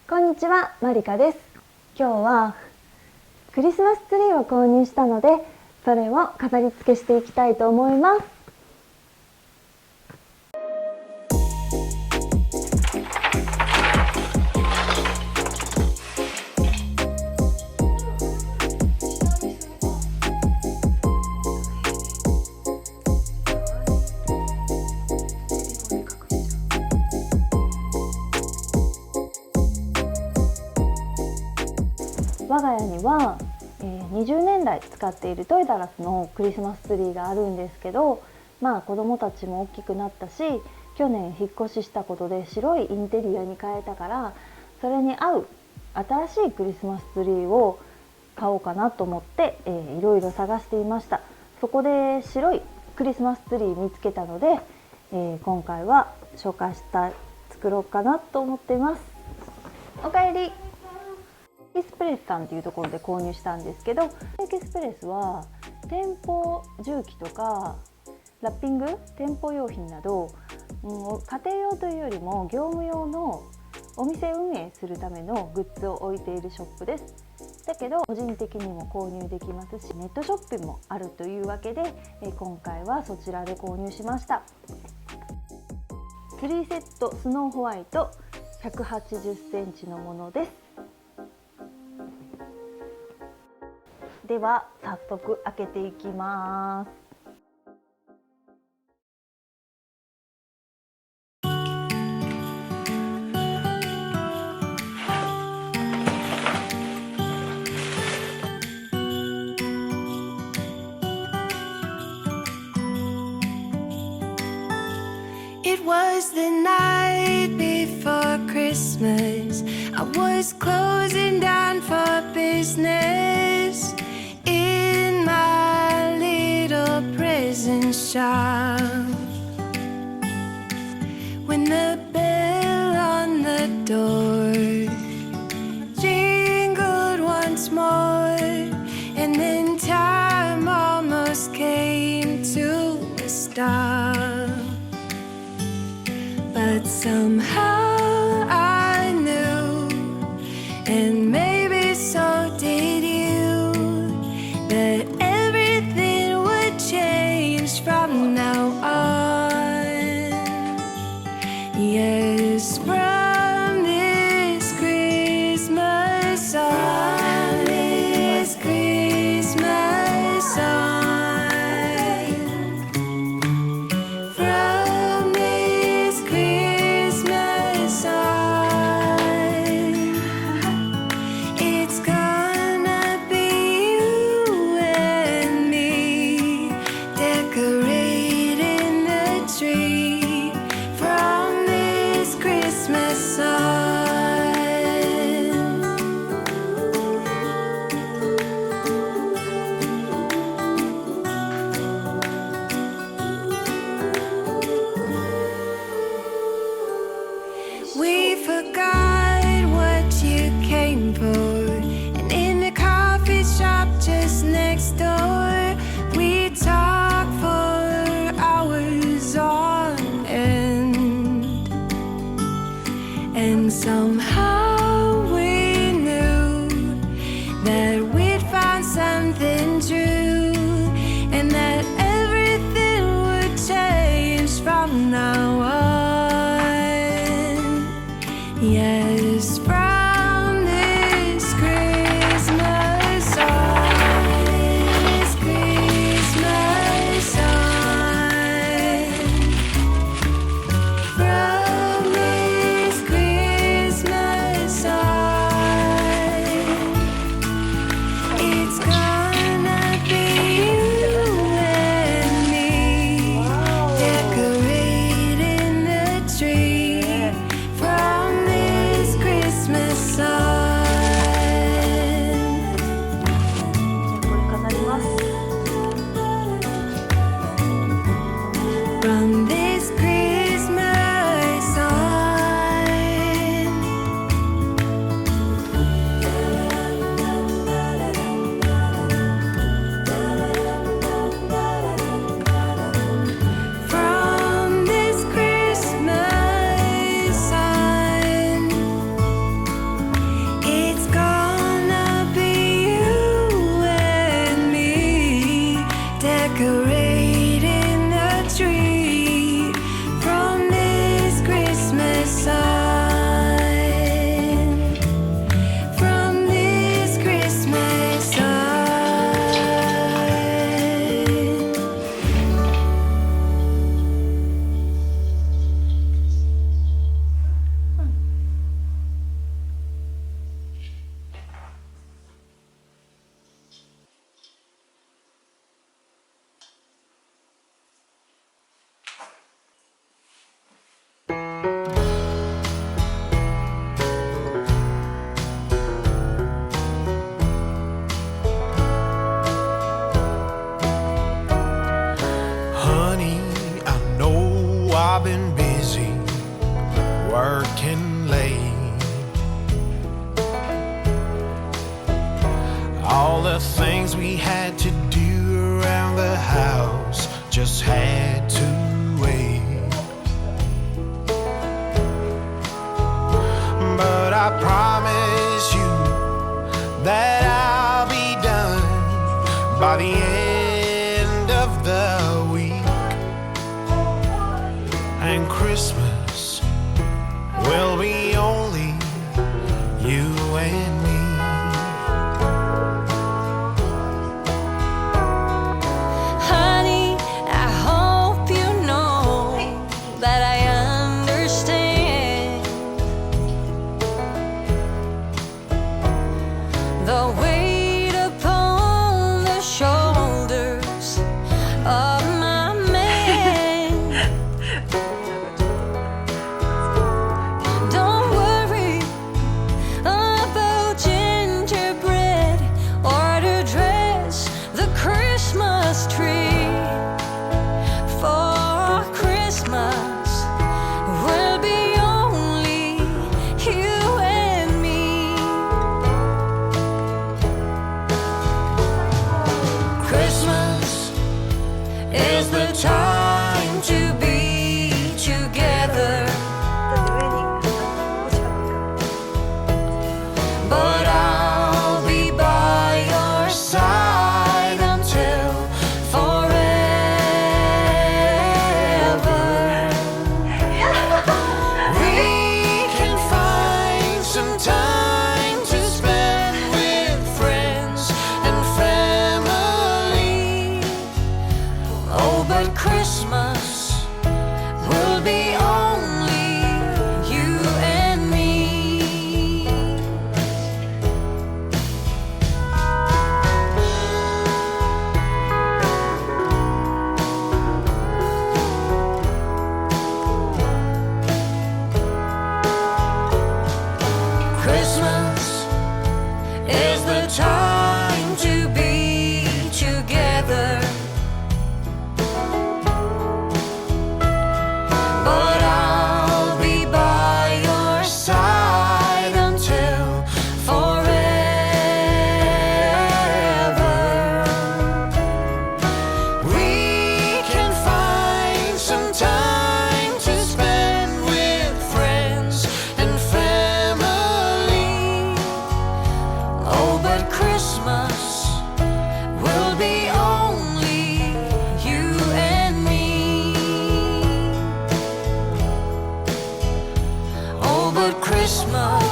こんにちは、マリカです。今日はクリスマスツリーを購入したので、それを飾り付けしていきたいと思います。我が家には、20年来使っているトイザらスのクリスマスツリーがあるんですけど、子供たちも大きくなったし、去年引っ越ししたことで白いインテリアに変えたから、それに合う新しいクリスマスツリーを買おうかなと思って、いろいろ探していました。そこで白いクリスマスツリー見つけたので、今回は紹介した作ろうかなと思っています。おかえり。エキスプレスさんというところで購入したんですけど、エキスプレスは店舗重機とかラッピング、店舗用品など、家庭用というよりも業務用のお店運営するためのグッズを置いているショップです。だけど個人的にも購入できますし、ネットショップもあるというわけで、今回はそちらで購入しました。ツリーセットスノーホワイト180センチのものです。では早速開けていきます。It was the night before Christmas. I was closing down for business in my little present shop, when the bell on the door jingled once more, and then time almost came to a stop. But somehow I knew, and maybe so did you, that everything would change from now on. Yes, from this Christmas on, this Christmas on. We forgot what you came for, and in the coffee shop just next door, we talked for hours on end, and somehow we knew that we'd found something true, and that everything would change from now on. Yes, from this Christmas on, this Christmas on, from this Christmas on, it's gonna be you and me, decorating the tree. From this Christmas the things we had to do around the house just had to wait. But I promise you that I'll be done by the end of the week, and Christmas will be only you and me. Honey, I hope you know that I understand the weight upon the shoulders of my man. Don't worry about gingerbread or to dress the Christmas tree. For Christmas will be only you and me. Christmas is the time to be together, but I'll be by your side until forever. We can find some time to spend with friends and family. Oh, but Christmas will be only you and me. Christmas is the time to be together, but I'll be by your side until forever. We can find some time to spend with friends and family. Oh, but Christmas will be only you and me. Oh, but Christmas